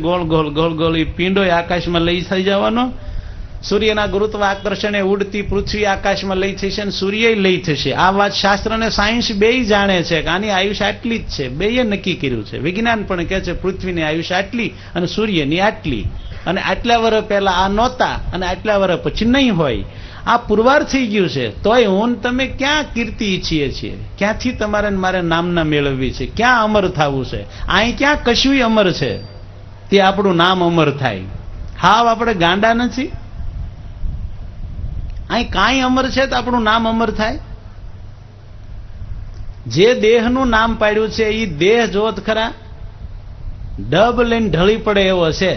ગોળ ગોળ ગોળ ગોળ એ પિંડો આકાશમાં લઈ થઈ જવાનો. સૂર્યના ગુરુત્વાકર્ષણે ઉડતી પૃથ્વી આકાશમાં લઈ થશે અને સૂર્ય લઈ થશે. આ વાત શાસ્ત્ર અને સાયન્સ બેય જાણે છે કે આની આયુષ્ય આટલી જ છે. બેય નક્કી કર્યું છે. વિજ્ઞાન પણ કહે છે પૃથ્વીની આયુષ્ય આટલી અને સૂર્યની આટલી, અને આટલા વર્ષ પહેલા આ નહોતા અને આટલા વર્ષ પછી નહીં હોય. આ પુરવાર થઈ ગયું છે. તોય હું તમે ક્યાં કીર્તિ ઈચ્છીએ છીએ? ક્યાંથી તમારે મારે નામના મેળવવી છે? ક્યાં અમર થવું છે? અહીં ક્યાં કશું અમર છે તે આપણું નામ અમર થાય? હાવ આપણે ગાંડા નથી? અહીં કાંઈ અમર છે તો આપણું નામ અમર થાય? જે દેહનું નામ પાડ્યું છે એ દેહ જોત ખરા, ડબ લઈને ઢળી પડે એવો છે.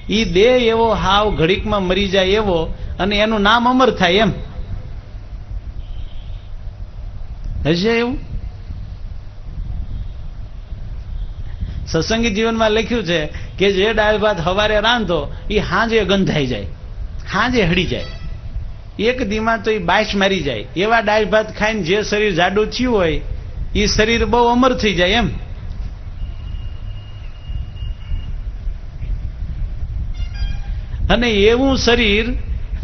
એ દેહ એવો હાવ ઘડીકમાં મરી જાય એવો, અને એનું નામ અમર થાય એમ હશે એવું? સત્સંગી જીવનમાં લખ્યું છે કે જે દાળ ભાત હવારે રાંધો એ હાંજે ગંધાઈ જાય, હાંજે હળી જાય. એક દીમાં તો એ બાઈશ મારી જાય. એવા દાળ ભાત ખાઈને જે શરીર જાડું થયું હોય એ શરીર બહુ અમર થઈ જાય એમ. અને એવું શરીર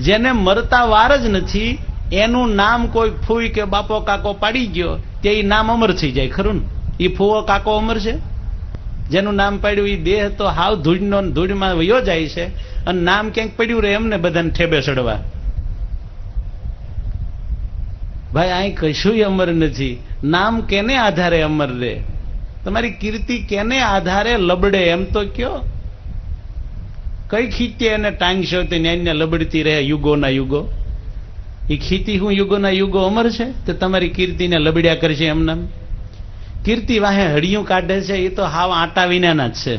જેને મરતા વાર જ નથી, એનું નામ કોઈ ફૂઈ કે બાપો કાકો પાડી ગયો તે એ નામ અમર થઈ જાય ખરું ને? એ ફૂવો કાકો અમર છે? જેનું નામ પાડ્યું એ દેહ તો હાવ ધૂળનો ધૂળમાં વયો જાય છે, અને નામ ક્યાંક પડ્યું રહે એમને બધાને ઠેબે ચડવા. ભાઈ અહીં કશું અમર નથી. નામ કેને આધારે અમર રહે? તમારી કીર્તિ કેને આધારે લબડે એમ તો કયો? કઈ ખીતે એને ટાંગશો તે ન્યાયને લબડતી રહે યુગોના યુગો? એ ખીતી હું યુગોના યુગો અમર છે તો તમારી કીર્તિને લબડ્યા કરશે એમનામ? કીર્તિ વાહે હડિયું કાઢે છે એ તો હાવ આટા વિનાના જ છે.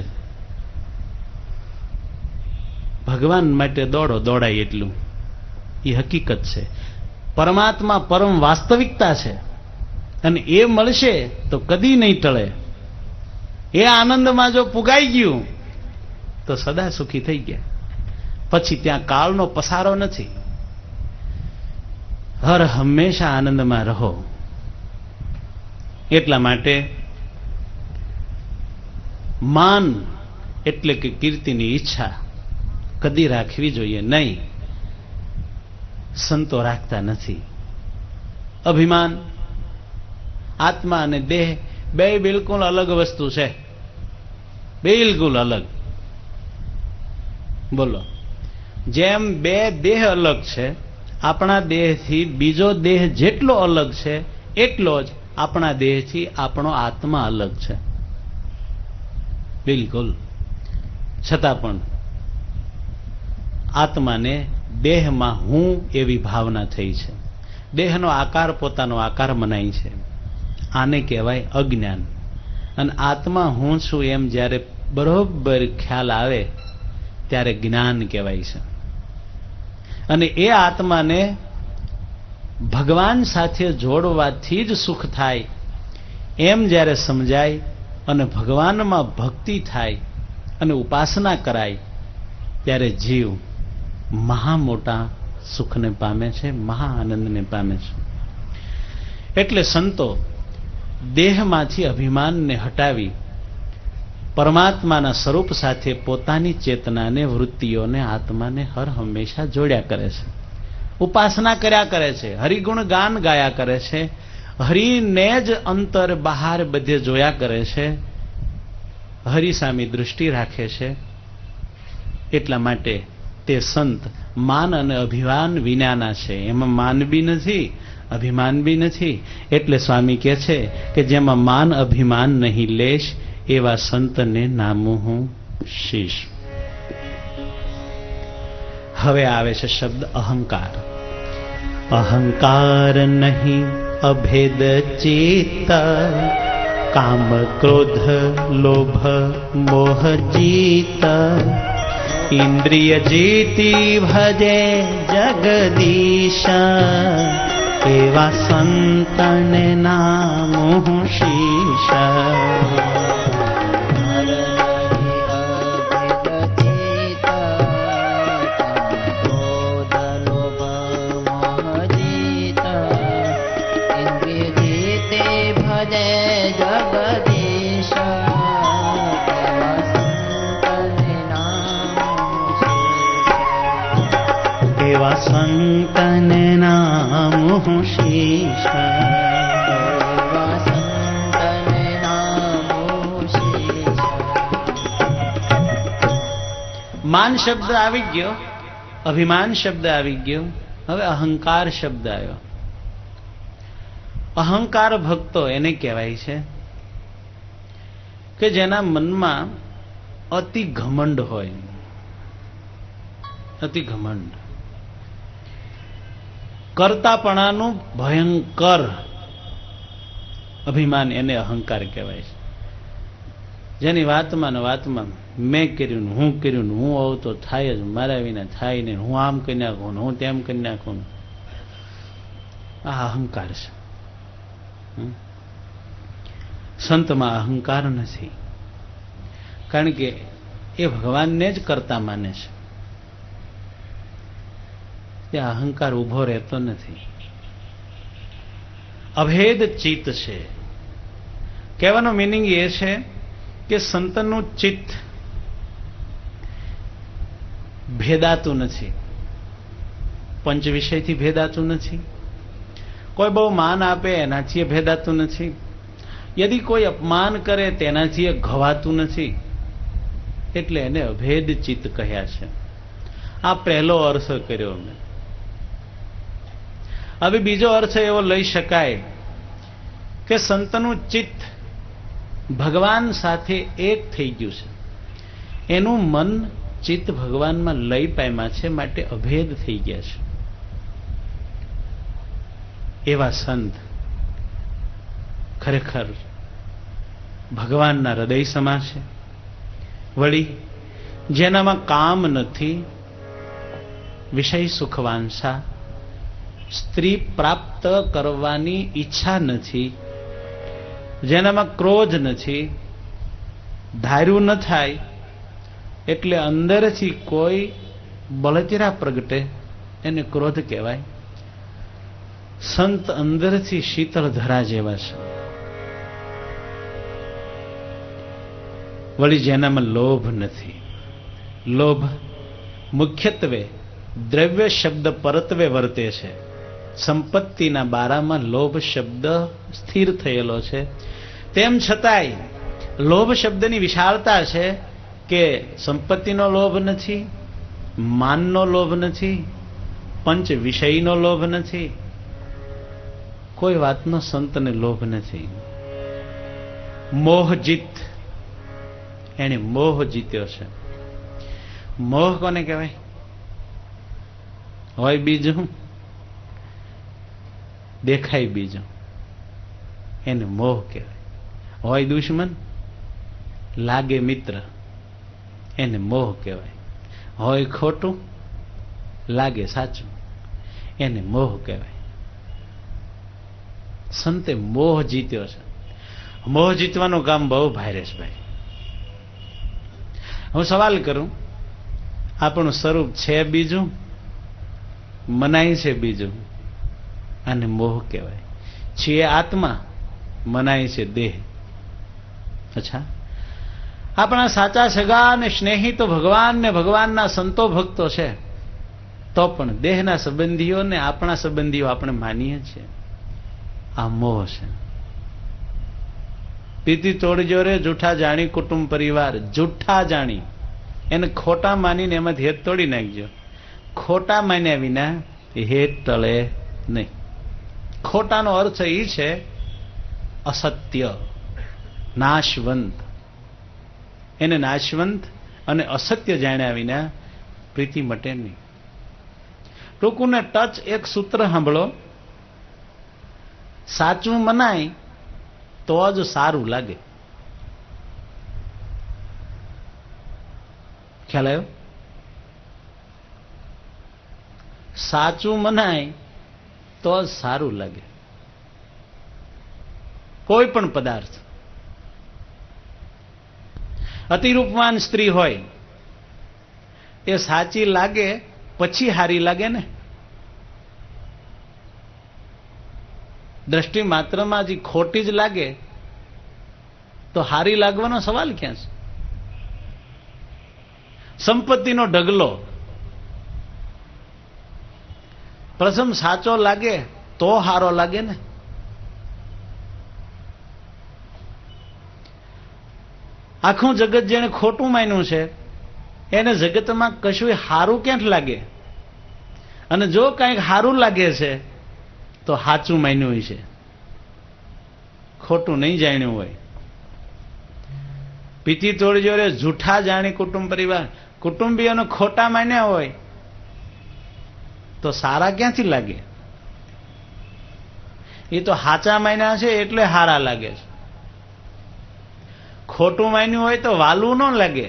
ભગવાન માટે દોડો, દોડાય એટલું એ હકીકત છે. પરમાત્મા પરમ વાસ્તવિકતા છે, અને એ મળશે તો કદી નહીં ટળે. એ આનંદમાં જો પુગાઈ ગયું તો સદા સુખી થઈ ગયા. પછી ત્યાં કાળનો પસારો નથી. હર હંમેશા આનંદમાં રહો. એટલા માટે માન એટલે કે કીર્તિની ઈચ્છા કદી રાખવી જોઈએ નહીં. સંતો રાખતા નથી. અભિમાન, આત્મા અને દેહ બે બિલકુલ અલગ વસ્તુ છે. બિલકુલ અલગ. બોલો, જેમ બે દેહ અલગ છે, આપણા દેહથી બીજો દેહ જેટલો અલગ છે એટલો જ આપણા દેહથી આપણો આત્મા અલગ છે. બિલકુલ. છતાં પણ આત્માને દેહમાં હું એવી ભાવના થઈ છે. દેહનો આકાર પોતાનો આકાર મનાય છે. આને કહેવાય અજ્ઞાન. અને આત્મા હું છું એમ જ્યારે બરોબર ખ્યાલ આવે ત્યારે જ્ઞાન કહેવાય છે. અને એ આત્માને ભગવાન સાથે જોડવાથી જ સુખ થાય એમ જ્યારે સમજાય અને ભગવાનમાં ભક્તિ થાય અને ઉપાસના કરાય ત્યારે જીવ મહા મોટા સુખને પામે છે, મહા આનંદને પામે છે. એટલે સંતો દેહમાંથી અભિમાનને હટાવી પરમાત્માના સ્વરૂપ સાથે પોતાની ચેતનાને, વૃત્તિઓને, આત્માને હર હંમેશા જોડ્યા કરે છે. ઉપાસના કર્યા કરે છે. હરિગુણ ગાન ગાયા કરે છે. હરિને જ અંતર બહાર બધે જોયા કરે છે. હરિ સામે દૃષ્ટિ રાખે છે. એટલા માટે તે સંત માન અને અભિમાન વિનાના છે. એમાં માન બી નથી, અભિમાન બી નથી. એટલે સ્વામી કહે છે કે જેમાં માન અભિમાન નહીં લેશ એવા સંતને નામું હું શીશ. હવે આવે છે શબ્દ અહંકાર. અહંકાર નહીં અભેદ ચેતા, કામ ક્રોધ લોભ મોહ જીતા, ઇન્દ્રિય જીતી ભજે જગદીશા, એવા સંતને નામું શીશા. જગદીશ સંતન નામ શીશ, માન શબ્દ આવી ગયો, અભિમાન શબ્દ આવી ગયો, હવે અહંકાર શબ્દ આવ્યો. અહંકાર ભક્તો એને કહેવાય છે કે જેના મનમાં અતિ ઘમંડ હોય. અતિ ઘમંડ, કરતાપણાનું ભયંકર અભિમાન, એને અહંકાર કહેવાય છે. જેની વાતમાં ને વાતમાં મેં કર્યું, હું કર્યું, હું આવું તો થાય જ, મારા વિના થાય ને, હું આમ કરી નાખું, હું તેમ કરી નાખું. આ અહંકાર છે. સંતમાં અહંકાર નથી, કારણ કે એ ભગવાનને જ કરતા માને છે. તે અહંકાર ઉભો રહેતો નથી. અભેદ ચિત્ત છે. કહેવાનો મિનિંગ એ છે કે સંતનું ચિત્ત ભેદાતું નથી, પંચ વિષયથી ભેદાતું નથી. કોઈ બહુ માન આપે એનાથી ભેદાતું નથી. યદિ કોઈ અપમાન કરે તેનાથી ઘવાતું નથી. એટલે એને અભેદ ચિત્ત કહ્યા છે. આ પહેલો અર્થ કર્યો મેં. હવે બીજો અર્થ એવો લઈ શકાય કે સંતનું ચિત્ત ભગવાન સાથે એક થઈ ગયું છે. એનું મન ચિત્ત ભગવાનમાં લઈ પામ્યા છે, માટે અભેદ થઈ ગયા છે. એવા સંત ખરેખર ભગવાનના હૃદય સમા છે. વળી જેનામાં કામ નથી, વિષય સુખવાંસા, સ્ત્રી પ્રાપ્ત કરવાની ઈચ્છા નથી, જેનામાં ક્રોધ નથી, ધાર્યું ન થાય એટલે અંદરથી કોઈ બળતરા પ્રગટે એને ક્રોધ કહેવાય. સંત અંદરથી શીતળ ધરા જેવા છે. વળી જેનામાં લોભ નથી. લોભ મુખ્યત્વે દ્રવ્ય શબ્દ પરત્વે વર્તે છે. સંપત્તિના બારામાં લોભ શબ્દ સ્થિર થયેલો છે. તેમ છતાંય લોભ શબ્દની વિશાળતા છે કે સંપત્તિનો લોભ નથી, માનનો લોભ નથી, પંચ વિષયનો લોભ નથી, કોઈ વાતનો સંતને લોભ નથી. મોહ જીત, એને મોહ જીત્યો છે. મોહ કોને કહેવાય? હોય બીજું, દેખાય બીજું, એને મોહ કહેવાય. હોય દુશ્મન, લાગે મિત્ર, એને મોહ કહેવાય. હોય ખોટું, લાગે સાચું, એને મોહ કહેવાય. સંતે મોહ જીત્યો છે. મોહ જીતવાનું કામ બહુ ભારે છે ભાઈ. હું સવાલ કરું, આપણું સ્વરૂપ છે બીજું, મનાય છે બીજું, અને મોહ કહેવાય. છીએ આત્મા, મનાય છે દેહ. અચ્છા, આપણા સાચા સગા અને સ્નેહી તો ભગવાન ને ભગવાનના સંતો ભક્તો છે, તો પણ દેહના સંબંધીઓને આપણા સંબંધીઓ આપણે માનીએ છીએ. આ મોહ છે. પીતી તોડજો રે જૂઠા જાણી કુટુંબ પરિવાર. જૂઠા જાણી એને ખોટા માનીને એમાંથી હેત તોડી નાખજો. ખોટા માન્યા વિના હેત ટળે નહીં. ખોટાનો અર્થ એ છે અસત્ય, નાશવંત. એને નાશવંત અને અસત્ય જાણ્યા વિના પ્રીતિ મટે નહીં. ટૂંકુને ટચ એક સૂત્ર સાંભળો, સાચું મનાય તો જ સારું લાગે. ખ્યાલ આવ્યો? સાચું મનાય તો જ સારું લાગે. કોઈ પણ પદાર્થ. અતિરૂપવાન સ્ત્રી હોય એ સાચી લાગે પછી હારી લાગે ને. દ્રષ્ટિ માત્રમાં જે ખોટી જ લાગે તો હારી લાગવાનો સવાલ ક્યાં છે? સંપત્તિનો ઢગલો, પ્રથમ સાચો લાગે તો હારો લાગે ને. આખું જગત જેને ખોટું માન્યું છે એને જગતમાં કશું હારું ક્યાંથી લાગે? અને જો કંઈક હારું લાગે છે તો સાચું માન્યું હોય છે, ખોટું નહીં જાણ્યું હોય. પીતી તોડજો રે જૂઠા જાણી કુટુંબ પરિવાર, કુટુંબીઓને ખોટા માન્યા હોય તો સારા ક્યાંથી લાગે? એ તો હાચા માન્યા છે એટલે હારા લાગે છે. ખોટું માન્યું હોય તો વાલું ન લાગે.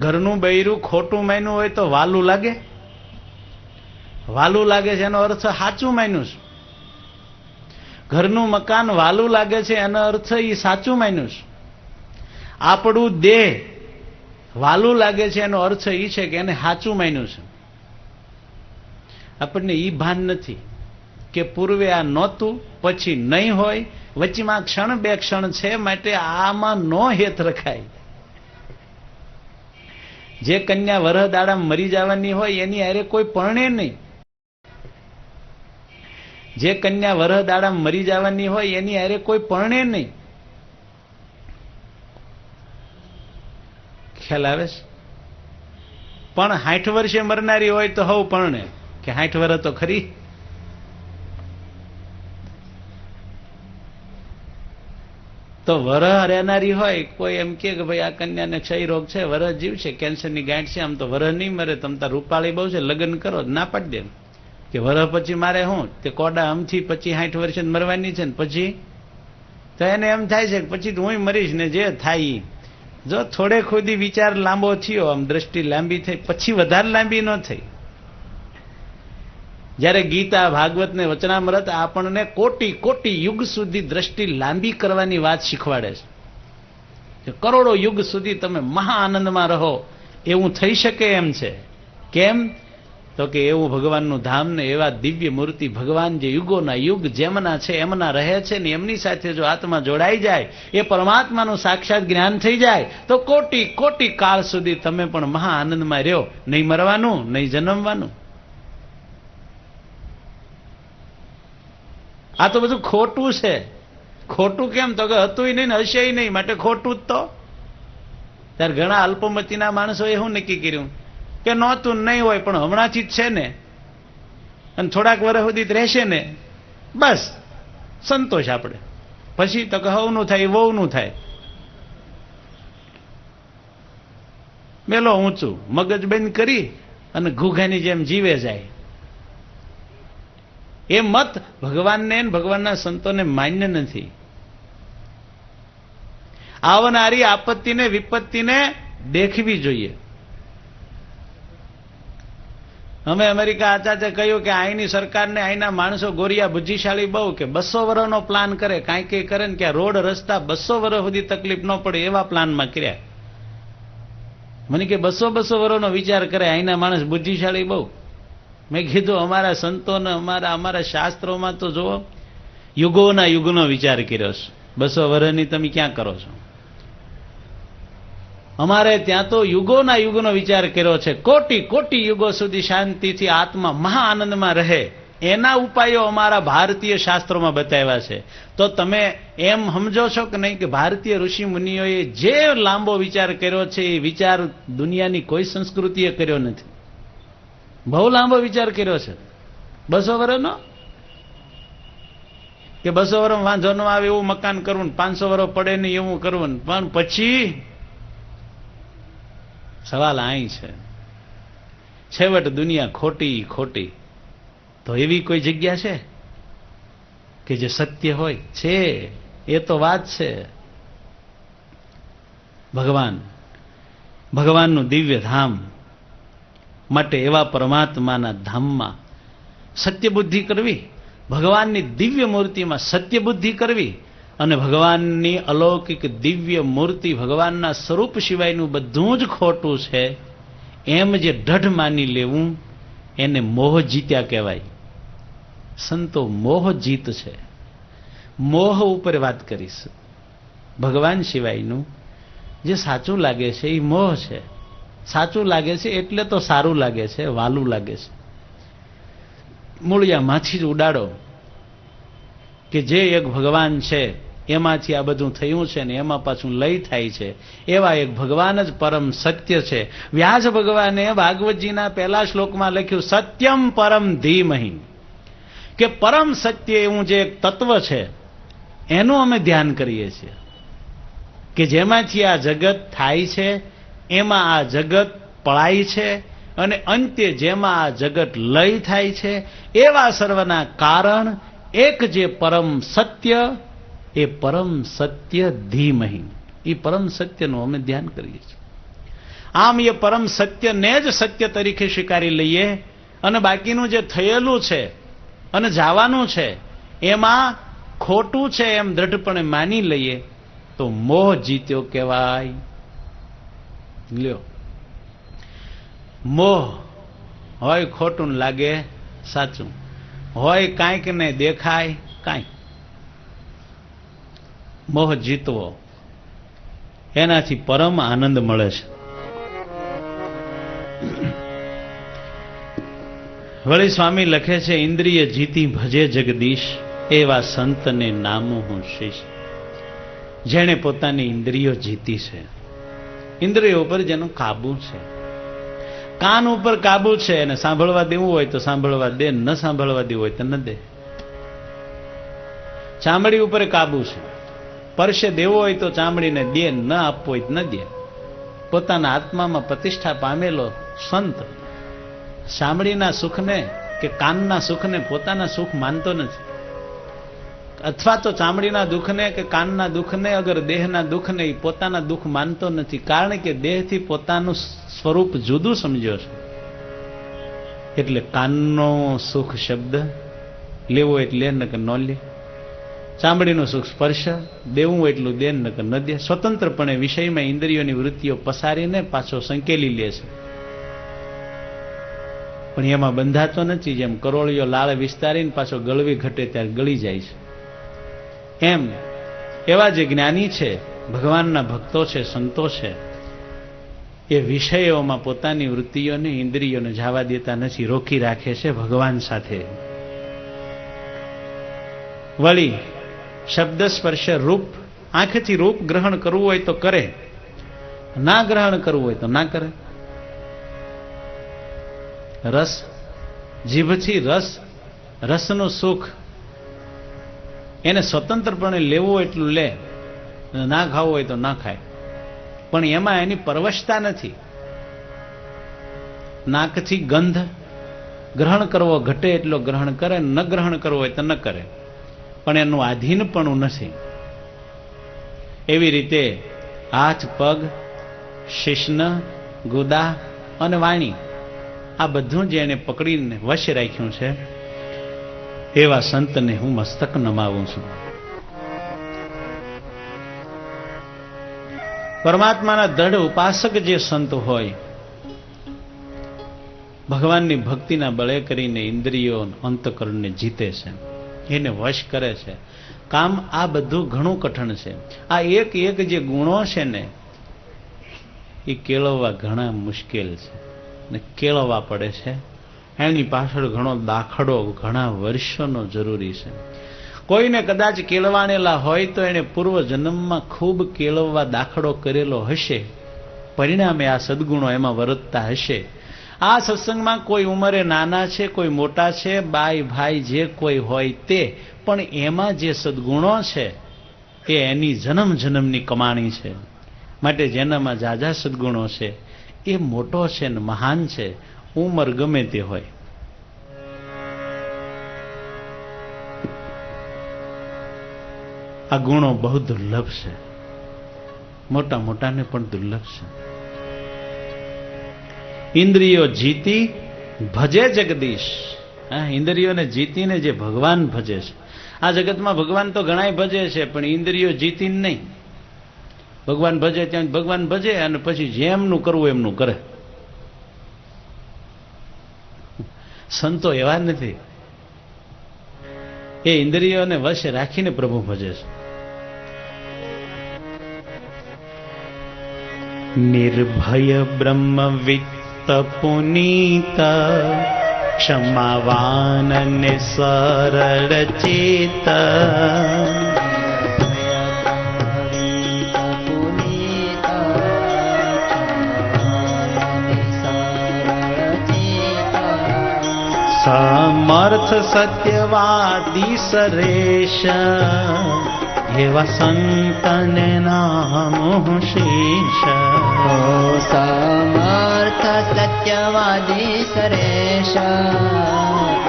ઘરનું બૈરું ખોટું માન્યું હોય તો વાલું લાગે? વાલું લાગે છે એનો અર્થ સાચું માન્યું છે. ઘરનું મકાન વાલું લાગે છે એનો અર્થ એ સાચું માન્યું છે. આપણું દેહ વાલું લાગે છે એનો અર્થ એ છે કે એને સાચું માન્યું છે. આપણને એ ભાન નથી કે પૂર્વે આ નહોતું, પછી નહીં હોય, વચ્ચેમાં ક્ષણ બે ક્ષણ છે, માટે આમાં નો હેત રખાય. જે કન્યા વરહ દાડા મરી જવાની હોય એની હારે કોઈ પરણે નહીં. જે કન્યા વરહ દાડા મરી જવાની હોય એની હારે કોઈ પરણે નહીં. ખ્યાલ આવે છે? પણ 60 વર્ષે મરનારી હોય તો હવ પરણે, કે 60 વર્ષ તો ખરી. તો વરહ રહેનારી હોય કોઈ એમ કે ભાઈ આ કન્યાને ક્ષય રોગ છે, વરહ જીવ છે, કેન્સરની ગાંઠ છે, આમ તો વરહ નહીં મરે, તમ તાર રૂપાળી બહુ છે, લગ્ન કરો, ના પાડી દે કે વરહ પછી મારે હું તે કોડા આમથી 50-60 વર્ષે મરવાની છે ને પછી તો એને એમ થાય છે કે પછી હું મરીશ ને જે થાય. જો થોડે ખુદી વિચાર લાંબો થયો, આમ દ્રષ્ટિ લાંબી થઈ, પછી વધારે લાંબી ન થઈ. જ્યારે ગીતા ભાગવત ને વચનામૃત આપણને કોટી કોટી યુગ સુધી દ્રષ્ટિ લાંબી કરવાની વાત શીખવાડે છે. કરોડો યુગ સુધી તમે મહા આનંદમાં રહો એવું થઈ શકે એમ છે. કેમ? તો કે એવું ભગવાનનું ધામ ને એવા દિવ્ય મૂર્તિ ભગવાન જે યુગોના યુગ જેમના છે એમના રહે છે ને એમની સાથે જો આત્મા જોડાઈ જાય, એ પરમાત્માનું સાક્ષાત જ્ઞાન થઈ જાય તો કોટી કોટી કાળ સુધી તમે પણ મહા આનંદમાં રહ્યો. નહીં મરવાનું, નહીં જન્મવાનું. આ તો બધું ખોટું છે. ખોટું કેમ? તો કે હતું નહીં ને હશે નહીં, માટે ખોટું જ. તો ત્યારે ઘણા અલ્પમતીના માણસો એવું નક્કી કર્યું કે નહોતું નહીં હોય પણ હમણાંથી જ છે ને અને થોડાક વર્ષ સુધી જ રહેશે ને, બસ સંતોષ આપણે. પછી તો કે હવનું થાય વહુનું થાય. મેલો ઊંચું મગજ બંધ કરી અને ઘૂઘાની જેમ જીવે જાય. એ મત ભગવાનને ભગવાનના સંતોને માન્ય નથી. આવનારી આપત્તિને વિપત્તિને દેખવી જોઈએ. અમે અમેરિકા આચાર્ય કહ્યું કે અહીંની સરકારને અહીંના માણસો ગોરિયા બુદ્ધિશાળી બહુ કે 200 વર્ષનો પ્લાન કરે, કાંઈ કઈ કરે ને કે રોડ રસ્તા 200 વર્ષ સુધી તકલીફ ન પડે એવા પ્લાનમાં કર્યા. મને કે 200 વર્ષનો વિચાર કરે, અહીંના માણસ બુદ્ધિશાળી બહુ. મેં કીધું અમારા સંતોને અમારા શાસ્ત્રોમાં તો જુઓ યુગોના યુગનો વિચાર કર્યો છે. 200 વર્ષની તમે ક્યાં કરો છો? અમારે ત્યાં તો યુગોના યુગનો વિચાર કર્યો છે. કોટી કોટી યુગો સુધી શાંતિથી આત્મા મહા આનંદમાં રહે એના ઉપાયો અમારા ભારતીય શાસ્ત્રોમાં બતાવ્યા છે. તો તમે એમ સમજો છો કે નહીં કે ભારતીય ઋષિ મુનિઓએ જે લાંબો વિચાર કર્યો છે એ વિચાર દુનિયાની કોઈ સંસ્કૃતિએ કર્યો નથી. બહુ લાંબો વિચાર કર્યો છે. 200 વર્ષનો કે 200 વર્ષ વાંધો ન આવે એવું મકાન કરવું, 500 વર્ષ પડે નહીં એવું કરવું. પણ પછી સવાલ અહીં છે, છેવટ દુનિયા ખોટી ખોટી. તો એવી કોઈ જગ્યા છે કે જે સત્ય હોય? છે. એ તો વાત છે. ભગવાનનું દિવ્ય ધામ માટે એવા પરમાત્માના ધામમાં સત્ય બુદ્ધિ કરવી, ભગવાનની દિવ્ય મૂર્તિમાં સત્ય બુદ્ધિ કરવી અને ભગવાનની અલૌકિક દિવ્ય મૂર્તિ ભગવાનના સ્વરૂપ સિવાયનું બધું જ ખોટું છે એમ જે ઢઢ માની લેવું એને મોહ જીત્યા કહેવાય. સંતો મોહ જીત છે. મોહ ઉપર વાત કરીશ. ભગવાન સિવાયનું જે સાચું લાગે છે એ મોહ છે. સાચું લાગે છે એટલે તો સારું લાગે છે, વાલું લાગે છે. મૂળિયામાંથી જ ઉડાડો કે જે એક ભગવાન છે એમાંથી આ બધું થયું છે ને એમાં પાછું લય થાય છે, એવા એક ભગવાન જ પરમ સત્ય છે. વ્યાસ ભગવાને ભાગવતજીના પહેલા શ્લોકમાં લખ્યું સત્યમ પરમ ધીમહિ, કે પરમ સત્ય એવું જે એક તત્વ છે એનું અમે ધ્યાન કરીએ છીએ, કે જેમાંથી આ જગત થાય છે, એમાં આ જગત પળાય છે, અને અંતે જેમાં આ જગત લય થાય છે, એવા સર્વના કારણ એક જે પરમ સત્ય, એ પરમ સત્ય ધીમહિ, એ પરમ સત્યનું અમે ધ્યાન કરીએ છીએ. આમ એ પરમ સત્યને જ સત્ય તરીકે સ્વીકારી લઈએ, અને બાકીનું જે થયેલું છે અને જવાનું છે એમાં ખોટું છે એમ દ્રઢપણે માની લઈએ તો મોહ જીત્યો કહેવાય. લ્યો, મોહ હોય ખોટું લાગે સાચું, હોય કાંઈક ને દેખાય કાંઈક. મોહ જીતવો એનાથી પરમ આનંદ મળે છે. વળી સ્વામી લખે છે ઇન્દ્રિય જીતી ભજે જગદીશ, એવા સંતને નામું હું શીશ. જેણે પોતાની ઇન્દ્રિયો જીતી છે, ઇન્દ્રિયો ઉપર જેનો કાબુ છે, કાન ઉપર કાબુ છે, અને સાંભળવા દેવું હોય તો સાંભળવા દે, ન સાંભળવા દેવું હોય તો ન દે. ચામડી ઉપર કાબુ છે, પરસે દેવો હોય તો ચામડીને દે, ન આપવો હોય તો ન દે. પોતાના આત્મામાં પ્રતિષ્ઠા પામેલો સંત ચામડીના સુખને કે કાનના સુખને પોતાના સુખ માનતો નથી, અથવા તો ચામડીના દુઃખને કે કાનના દુઃખને અગર દેહના દુઃખને એ પોતાના દુઃખ માનતો નથી, કારણ કે દેહથી પોતાનું સ્વરૂપ જુદું સમજ્યો છે. એટલે કાનનો સુખ શબ્દ લેવો એટલે ન કે ન લે, ચામડીનું સુખ સ્પર્શ દેવું એટલું દે ન કે ન દે. સ્વતંત્રપણે વિષયમાં ઇન્દ્રિયોની વૃત્તિઓ પસારીને પાછો સંકેલી લે છે, પણ એમાં બંધાતો નથી. જેમ કરોળિયો લાળ વિસ્તારીને પાછો ગળવી ઘટે ત્યારે ગળી જાય છે, એમ એવા જે જ્ઞાની છે, ભગવાનના ભક્તો છે, સંતો છે, એ વિષયોમાં પોતાની વૃત્તિઓને ઇન્દ્રિયોને જવા દેતા નથી, રોકી રાખે છે ભગવાન સાથે. વળી શબ્દ સ્પર્શ રૂપ, આંખથી રૂપ ગ્રહણ કરવું હોય તો કરે, ના ગ્રહણ કરવું હોય તો ના કરે. રસ, જીભથી રસ, રસનું સુખ એને સ્વતંત્રપણે લેવું એટલું લે, ના ખાવું હોય તો ના ખાય, પણ એમાં એની પરવશતા નથી. નાકથી ગંધ ગ્રહણ કરવો ઘટે એટલો ગ્રહણ કરે, ન ગ્રહણ કરવો હોય તો ન કરે, પણ એનું આધીનપણું નથી. એવી રીતે હાથ, પગ, શિશ્ન, ગુદા અને વાણી, આ બધું જ એને પકડીને વશ રાખ્યું છે. એવા સંતને હું મસ્તક નમાવું છું. પરમાત્માના દ્રઢ ઉપાસક જે સંત હોય, ભગવાનની ભક્તિના બળે કરીને ઇન્દ્રિયો અંતકરણને જીતે છે, એને વશ કરે છે. કામ આ બધું ઘણું કઠણ છે. આ એક એક જે ગુણો છે ને એ કેળવવા ઘણા મુશ્કેલ છે ને કેળવવા પડે છે. એની પાછળ ઘણો દાખલો, ઘણા વર્ષોનો જરૂરી છે. કોઈને કદાચ કેળવાણેલા હોય તો એને પૂર્વ જન્મમાં ખૂબ કેળવવા દાખલો કરેલો હશે, પરિણામે આ સદગુણો એમાં વર્તતા હશે. આ સત્સંગમાં કોઈ ઉંમરે નાના છે, કોઈ મોટા છે, બાઈ ભાઈ જે કોઈ હોય તે, પણ એમાં જે સદગુણો છે એ એની જન્મ જન્મની કમાણી છે. માટે જેનામાં ઝાઝા સદગુણો છે એ મોટો છે ને મહાન છે, ઉંમર ગમે તે હોય. આ ગુણો બહુ દુર્લભ છે, મોટા મોટાને પણ દુર્લભ છે. ઇન્દ્રિયો જીતી ભજે જગદીશ. ઇન્દ્રિયોને જીતીને જે ભગવાન ભજે છે, આ જગતમાં ભગવાન તો ઘણાય ભજે છે, પણ ઇન્દ્રિયો જીતીને નહીં. ભગવાન ભજે ત્યાં ભગવાન ભજે, અને પછી જેમનું કરવું એમનું કરે. સંતો એવા નથી, એ ઇન્દ્રિયોને વશ રાખીને પ્રભુ ભજે છે. નિર્ભય બ્રહ્મવિત્ત પુનીત ક્ષમાવાન ને સરળ ચિત્ત, સમર્થ સત્યવાદી સરેશ, એવા સંતને નામ શીશ. સમર્થ સત્યવાદી સરેશ,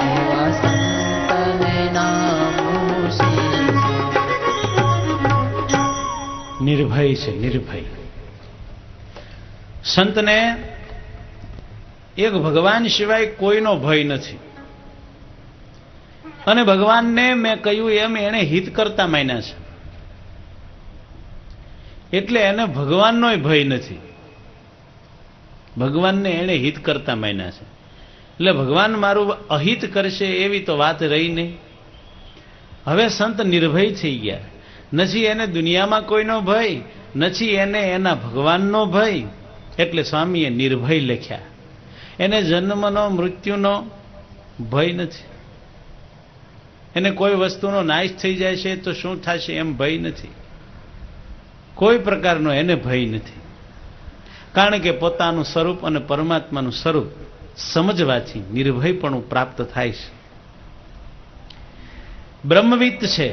એવા સંતને નામ શીશ. નિર્ભય છે, નિર્ભય. સંતને એક ભગવાન સિવાય કોઈનો ભય નથી. અને ભગવાનને મેં કહ્યું એમ એને હિત કરતા માન્યા છે, એટલે એને ભગવાનનોય ભય નથી. ભગવાનને એને હિત કરતા માન્યા છે, એટલે ભગવાન મારું અહિત કરશે એવી તો વાત રહી નહીં. હવે સંત નિર્ભય થઈ ગયા. નથી એને દુનિયામાં કોઈનો ભય, નથી એને એના ભગવાનનો ભય. એટલે સ્વામીએ નિર્ભય લખ્યા. એને જન્મનો મૃત્યુનો ભય નથી. એને કોઈ વસ્તુનો નાશ થઈ જાય છે તો શું થશે એમ ભય નથી. કોઈ પ્રકારનો એને ભય નથી. કારણ કે પોતાનું સ્વરૂપ અને પરમાત્માનું સ્વરૂપ સમજવાથી નિર્ભયપણું પ્રાપ્ત થાય છે. બ્રહ્મવિદ છે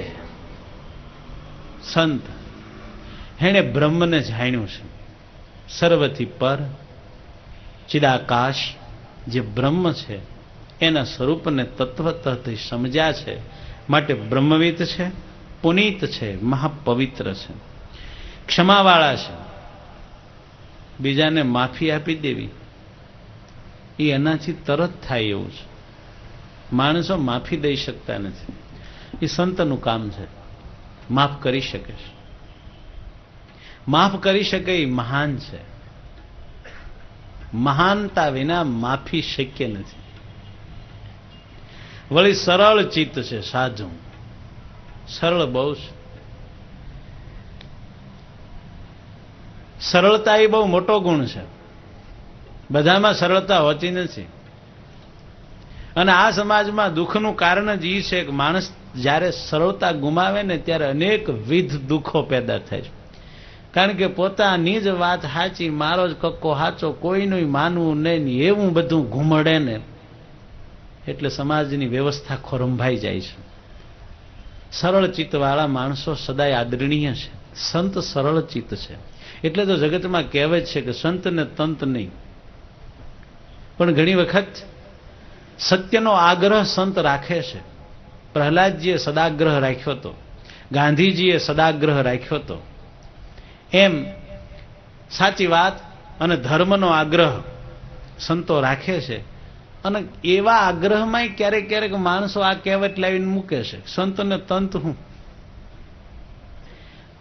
સંત, એણે બ્રહ્મને જાણ્યું છે. સર્વથી પર ચિદાકાશ જે બ્રહ્મ છે એના સ્વરૂપને તત્વતઃ સમજ્યા છે. માટે બ્રહ્મવિદ છે, પુનીત છે, મહાપવિત્ર છે, ક્ષમાવાળા છે. બીજાને માફી આપી દેવી એ એનાથી તરત થાય એવું છે. માણસો માફી દઈ શકતા નથી. એ સંતનું કામ છે. માફ કરી શકે છે. માફ કરી શકે એ મહાન છે. મહાનતા વિના માફી શક્ય નથી. વળી સરળ ચિત્ત છે સાધુ. સરળ બહુ છે. સરળતા એ બહુ મોટો ગુણ છે. બધામાં સરળતા હોતી નથી. અને આ સમાજમાં દુઃખનું કારણ જ એ છે કે માણસ જ્યારે સરળતા ગુમાવે ને ત્યારે અનેક વિધ દુઃખો પેદા થાય છે. કારણ કે પોતાની જ વાત સાચી, મારો જ કક્કો સાચો, કોઈનું માનવું નહીં, એવું બધું ઘૂમડે ને એટલે સમાજની વ્યવસ્થા ખોરંભાઈ જાય છે. સરળ ચિત્તવાળા માણસો સદાય આદરણીય છે. સંત સરળ ચિત્ત છે. એટલે તો જગતમાં કહેવત છે કે સંત ને તંત નહીં. પણ ઘણી વખત સત્યનો આગ્રહ સંત રાખે છે. પ્રહલાદજીએ સદાગ્રહ રાખ્યો હતો, ગાંધીજીએ સદાગ્રહ રાખ્યો હતો. એમ સાચી વાત અને ધર્મનો આગ્રહ સંતો રાખે છે. અને એવા આગ્રહમાં ક્યારેક ક્યારેક માણસો આ કહેવત લાવીને મૂકે છે, સંત ને તંત હું.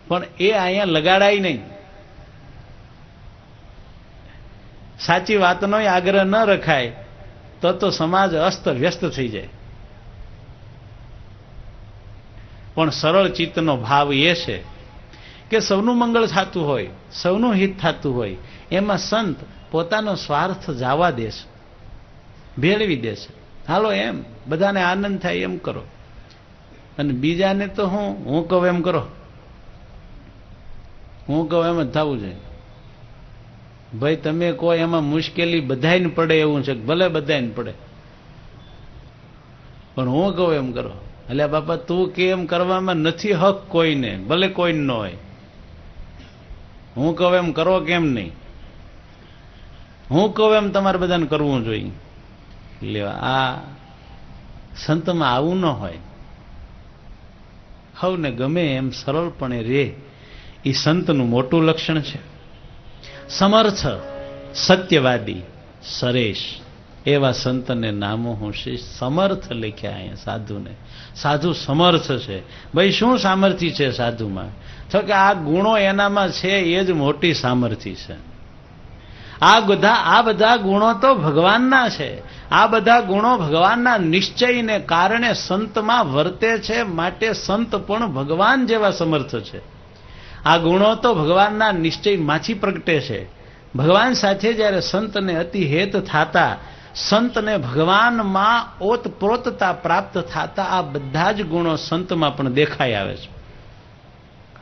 પણ એ અહીંયા લગાડાય નહીં. સાચી વાતનો આગ્રહ ન રખાય તો સમાજ અસ્ત વ્યસ્ત થઈ જાય. પણ સરળ ચિત્તનો ભાવ એ છે કે સૌનું મંગળ થતું હોય, સૌનું હિત થતું હોય, એમાં સંત પોતાનો સ્વાર્થ જવા દેશે, ભેળવી દેશે. હાલો એમ બધાને આનંદ થાય એમ કરો, અને બીજાને તો હું કહું એમ કરો. હું કહું એમ જ થવું જોઈએ. ભાઈ તમે કહો એમાં મુશ્કેલી બધાને પડે એવું છે, ભલે બધાને પડે, પણ હું કહું એમ કરો. એટલે બાપા તું કે એમ કરવામાં નથી હક કોઈને, ભલે કોઈ ન હોય. હું કહું એમ કરો કેમ નહીં? હું કહું એમ તમારે બધાને કરવું જોઈએ. એટલે આ સંતમાં આવું ન હોય. હવને ગમે એમ સરળપણે રે એ સંતનું મોટું લક્ષણ છે. સમર્થ સત્યવાદી સરેશ એવા સંતને નામો હું શ્રી સમર્થ લખ્યા અહીંયા સાધુને. સાધુ સમર્થ છે. ભાઈ શું સામર્થ્ય છે સાધુમાં? તો કે આ ગુણો એનામાં છે એ જ મોટી સામર્થ્ય છે. આ બધા ગુણો તો ભગવાનના છે. આ બધા ગુણો ભગવાનના નિશ્ચયને કારણે સંતમાં વર્તે છે. માટે સંત પણ ભગવાન જેવા સમર્થ છે. આ ગુણો તો ભગવાનના નિશ્ચયમાંથી પ્રગટે છે. ભગવાન સાથે જ્યારે સંતને અતિ હેત થતા સંતને ભગવાનમાં ઓતપ્રોતતા પ્રાપ્ત થતા આ બધા જ ગુણો સંતમાં પણ દેખાઈ આવે છે.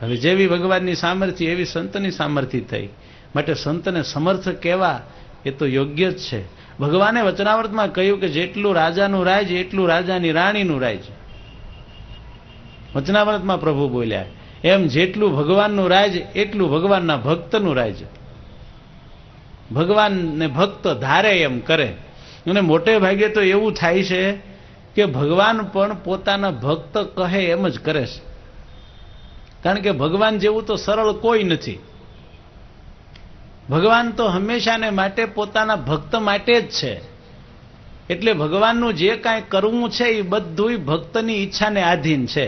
હવે જેવી ભગવાનની સામર્થ્ય એવી સંતની સામર્થ્ય થઈ. માટે સંતને સમર્થ કહેવા એ તો યોગ્ય જ છે. ભગવાને વચનાવૃતમાં કહ્યું કે જેટલું રાજાનું રાજ એટલું રાજાની રાણીનું રાજ. વચનાવૃતમાં પ્રભુ બોલ્યા એમ જેટલું ભગવાનનું રાજ એટલું ભગવાનના ભક્તનું રાજ. ભગવાનને ભક્ત ધારે એમ કરે. અને મોટે ભાગે તો એવું થાય છે કે ભગવાન પણ પોતાના ભક્ત કહે એમ જ કરે છે. કારણ કે ભગવાન જેવું તો સરળ કોઈ નથી. ભગવાન તો હંમેશાને માટે પોતાના ભક્ત માટે જ છે. એટલે ભગવાનનું જે કાંઈ કરવું છે એ બધું ભક્તની ઈચ્છાને આધીન છે.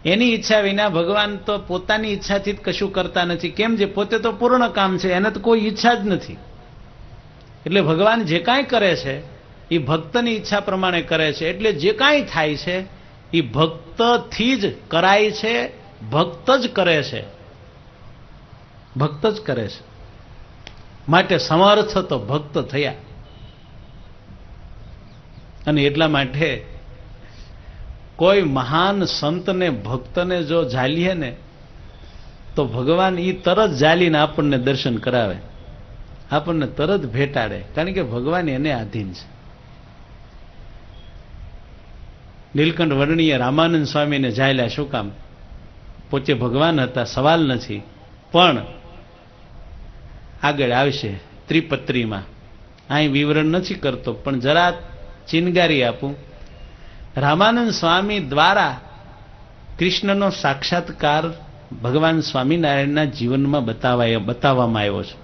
એની ઈચ્છા વિના ભગવાન તો પોતાની ઈચ્છાથી જ કશું કરતા નથી. કેમ? જે પોતે તો પૂર્ણ કામ છે, એને તો કોઈ ઈચ્છા જ નથી. એટલે ભગવાન જે કાંઈ કરે છે એ ભક્તની ઈચ્છા પ્રમાણે કરે છે. એટલે જે કાંઈ થાય છે એ ભક્તથી જ કરાય છે, ભક્ત જ કરે છે, ભક્ત જ કરે છે. માટે સમર્થ તો ભક્ત થયા. અને એટલા માટે કોઈ મહાન સંતને ભક્તને જો ઝાલીએ ને તો ભગવાન ઈ તરત ઝાલીને આપણને દર્શન કરાવે, આપણને તરત ભેટાડે. કારણ કે ભગવાન એને આધીન છે. નીલકંઠ વર્ણીએ રામાનંદ સ્વામીને ઝાલ્યા. શું કામ? પોતે ભગવાન હતા, સવાલ નથી. પણ આગળ આવશે ત્રિપત્રીમાં. અહીં વિવરણ નથી કરતો, પણ જરા ચિનગારી આપું. રામાનંદ સ્વામી દ્વારા કૃષ્ણનો સાક્ષાત્કાર ભગવાન સ્વામિનારાયણના જીવનમાં બતાવવામાં આવ્યો છે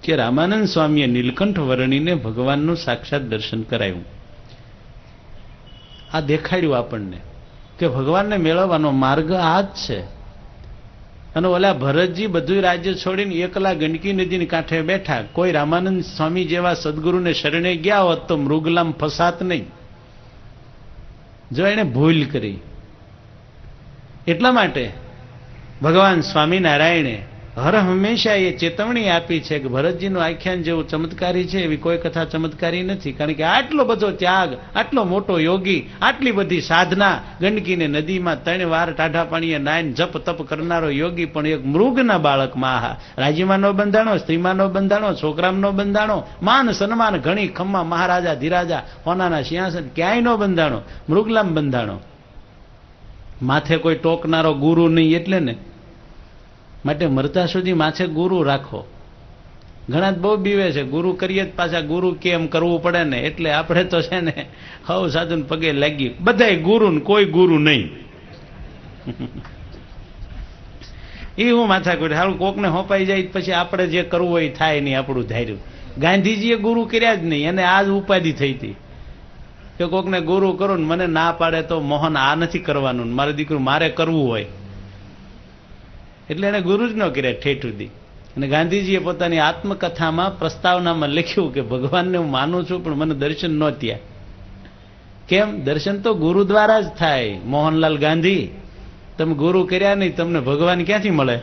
કે રામાનંદ સ્વામીએ નીલકંઠ વર્ણીને ભગવાનનું સાક્ષાત દર્શન કરાવ્યું. આ દેખાડ્યું આપણને કે ભગવાનને મેળવવાનો માર્ગ આ જ છે. અને ઓલા ભરતજી બધું રાજ્ય છોડીને એકલા ગંડકી નદીની કાંઠે બેઠા. કોઈ રામાનંદ સ્વામી જેવા સદગુરુને શરણે ગયા હોત તો મૃગલામ ફસાત નહીં, જો એને ભૂલ કરી. એટલા માટે ભગવાન સ્વામિનારાયણે હર હંમેશા એ ચેતવણી આપી છે કે ભરતજીનું આખ્યાન જેવું ચમત્કારી છે એવી કોઈ કથા ચમત્કારી નથી. કારણ કે આટલો બધો ત્યાગ, આટલો મોટો યોગી, આટલી બધી સાધના, ગંડકીને નદીમાં 3 વાર ટાઢા પાણીએ નાઈન જપ તપ કરનારો યોગી પણ એક મૃગના બાળકમાં રાજ્યમાં ન બંધાણો, સ્ત્રીમાં ન બંધાણો, છોકરામાં ન બંધાણો, માન સન્માન ઘણી ખમ્મા મહારાજા ધીરાજા હોનાના સિંહાસન ક્યાંય ન બંધાણો, મૃગલામ બંધાણો. માથે કોઈ ટોકનારો ગુરુ નહીં. એટલે ને માટે મરતા સુધી માથે ગુરુ રાખો. ઘણા બહુ બીવે છે ગુરુ કરીએ જ પાછા ગુરુ કેમ કરવું પડે ને. એટલે આપણે તો છે ને હવ સાધુ પગે લાગી બધાય ગુરુ ને કોઈ ગુરુ નહીં. એ હું માથા કરું. હારું કોકને હોપાઈ જાય પછી આપણે જે કરવું હોય થાય નહીં, આપણું ધાર્યું. ગાંધીજીએ ગુરુ કર્યા જ નહીં, એને આ જ ઉપાધિ થઈ હતી કે કોકને ગુરુ કરો ને મને ના પાડે તો મોહન આ નથી કરવાનું, મારે દીકરું મારે કરવું હોય. એટલે એને ગુરુ જ ન કર્યા ઠેઠ સુધી. અને ગાંધીજીએ પોતાની આત્મકથામાં પ્રસ્તાવનામાં લખ્યું કે ભગવાનને હું માનું છું પણ મને દર્શન ન થયા. કેમ? દર્શન તો ગુરુ દ્વારા જ થાય. મોહનલાલ ગાંધી, તમે ગુરુ કર્યા નહીં, તમને ભગવાન ક્યાંથી મળે?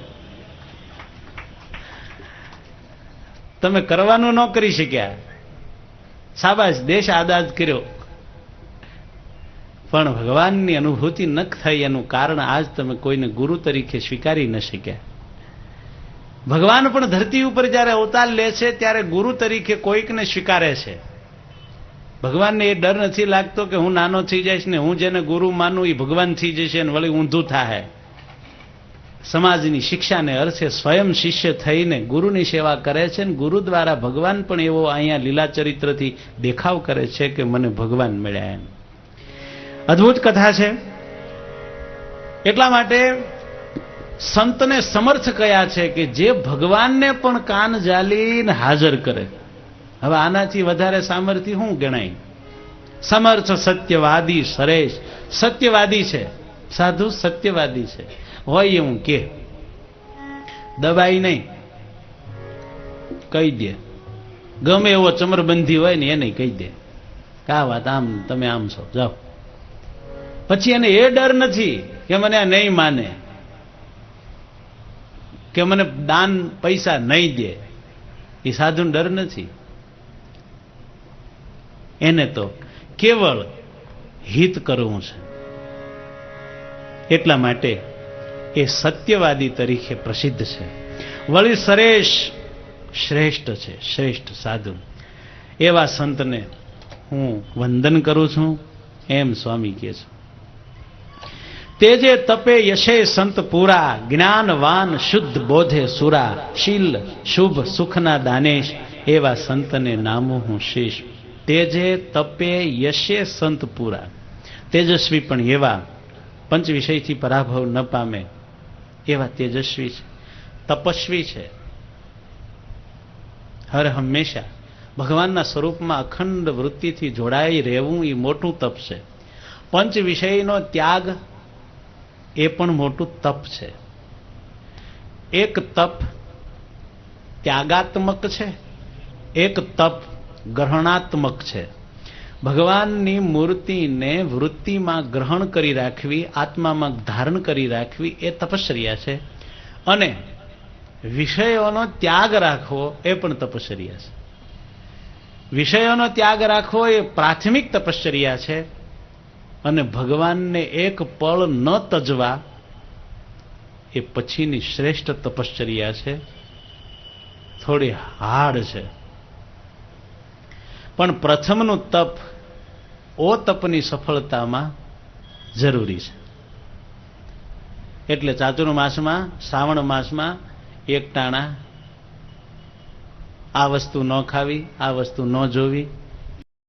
તમે કરવાનું ન કરી શક્યા, શાબાશ, દેશ આઝાદ કર્યો, પણ ભગવાનની અનુભૂતિ ન થઈ. એનું કારણ આજ તમે કોઈને ગુરુ તરીકે સ્વીકારી ન શક્યા. ભગવાન પણ ધરતી ઉપર જ્યારે અવતાર લે છે ત્યારે ગુરુ તરીકે કોઈકને સ્વીકારે છે. ભગવાનને એ ડર નથી લાગતો કે હું નાનો થઈ જઈશ ને હું જેને ગુરુ માનું એ ભગવાન થઈ જશે ને વળી ઊંધું થાય. સમાજની શિક્ષાને અર્થે સ્વયં શિષ્ય થઈને ગુરુની સેવા કરે છે ને ગુરુ દ્વારા ભગવાન પણ એવો અહીંયા લીલા ચરિત્રથી દેખાવ કરે છે કે મને ભગવાન મળ્યા. એમ અદ્ભુત કથા છે. એટલા માટે સંતને સમર્થ કયા છે કે જે ભગવાનને પણ કાન ઝાલીને હાજર કરે. હવે આનાથી વધારે સામર્થ્ય શું ગણાય? સમર્થ સત્યવાદી સરેશ. સત્યવાદી છે સાધુ, સત્યવાદી છે. હોય એવું કે દબાઈ નહીં, કહી દે. ગમે એવો ચમરબંધી હોય ને એને કહી દે કા વાત આમ તમે આમ છો જાઓ. પછી એને એ ડર નથી કે મને આ નહીં માને, કે મને દાન પૈસા નહીં દે. એ સાધુનો ડર નથી. એને તો કેવળ હિત કરવું છે. એટલા માટે એ સત્યવાદી તરીકે પ્રસિદ્ધ છે. વળી શ્રેષ્ઠ છે, શ્રેષ્ઠ સાધુ. એવા સંતને હું વંદન કરું છું એમ સ્વામી કહે છે. તેજે તપે યશે સંત પૂરા, જ્ઞાનવાન શુદ્ધ બોધે સુરા, શીલ શુભ સુખના દાનેશ, એવા સંતને નામું હું શીશ. તેજે તપે યશે સંત પૂરા, તેજસ્વી પણ એવા, પંચ વિષયથી પરાભવ ન પામે એવા તેજસ્વી છે, તપસ્વી છે. હર હંમેશા ભગવાનના સ્વરૂપમાં અખંડ વૃત્તિથી જોડાઈ રહેવું એ મોટું તપ છે. પંચ વિષયનો ત્યાગ એ પણ મોટું તપ છે. એક તપ ત્યાગાત્મક છે, એક તપ ગ્રહણાત્મક છે. ભગવાનની મૂર્તિને વૃત્તિમાં ગ્રહણ કરી રાખવી, આત્મામાં ધારણ કરી રાખવી એ તપશ્ચર્યા છે. અને વિષયોનો ત્યાગ રાખવો એ પણ તપશ્ચર્યા છે. વિષયોનો ત્યાગ રાખવો એ પ્રાથમિક તપશ્ચર્યા છે. અને ભગવાનને એક પળ ન તજવા એ પછીની શ્રેષ્ઠ તપશ્ચર્યા છે. થોડી હાર્ડ છે, પણ પ્રથમનું તપ ઓ તપની સફળતામાં જરૂરી છે. એટલે ચાતુર્માસમાં, શ્રાવણ માસમાં એક ટાણા આ વસ્તુ ન ખાવી, આ વસ્તુ ન જોવી,